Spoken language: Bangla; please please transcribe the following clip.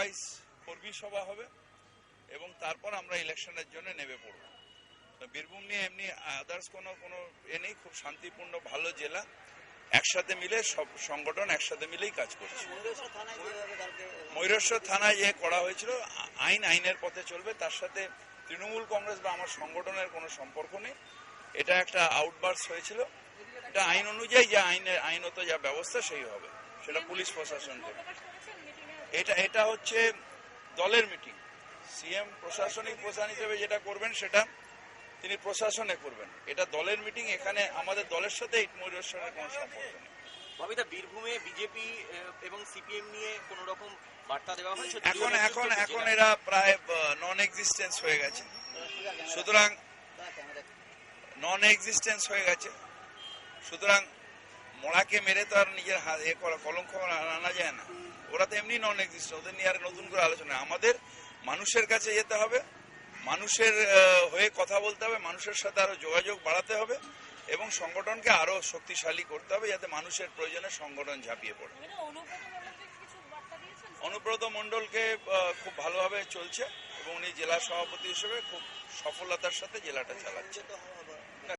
সারপ্রাইজ কর্মী সভা হবে এবং তারপর আমরা ইলেকশনের জন্য নেমে পড়ব। বীরভূম নিয়ে এমনি আদার্স কোনো নেই, খুব শান্তিপূর্ণ ভালো জেলা, একসাথে মিলে সব সংগঠন একসাথে মিলেই কাজ করছে। ময়ূরেশ্বর থানায় যে করা হয়েছিল আইনের পথে চলবে, তার সাথে তৃণমূল কংগ্রেস বা আমার সংগঠনের কোনো সম্পর্ক নেই। এটা একটা আউটবার্স হয়েছিল, এটা আইন অনুযায়ী যা আইনত যা ব্যবস্থা সেই হবে, সেটা পুলিশ প্রশাসন দেবে। এটা হচ্ছে দলের মিটিং। সিএম প্রশাসনিক প্রধান হিসেবে যেটা করবেন সেটা তিনি প্রশাসনে করবেন, এটা দলের মিটিং। এখানে আমাদের দলের সাথে ময়ূরেশ্বরের কোনো সম্পর্ক নেই। ববিতা, বীরভূমে বিজেপি এবং সিপিএম নিয়ে কোন রকম বার্তা দেওয়া হয়েছে? এখন এরা প্রায় নন এক্সিস্টেন্স হয়ে গেছে, সুতরাং মরাকে মেরে তো আর নিজের কলঙ্ক আনা যায় না। ওরা তো এমনি নন এক্সিস্টেন্স, ওদের নিয়ে আর নতুন করে আলোচনা। আমাদের মানুষের কাছে যেতে হবে, মানুষের হয়ে কথা বলতে হবে, মানুষের সাথে আরো যোগাযোগ বাড়াতে হবে এবং সংগঠনকে আরো শক্তিশালী করতে হবে যাতে মানুষের প্রয়োজনে সংগঠন ঝাঁপিয়ে পড়ে। অনুব্রত মণ্ডলকে খুব ভালোভাবে চলছে এবং উনি জেলা সভাপতি হিসেবে খুব সফলতার সাথে জেলাটা চালাচ্ছে।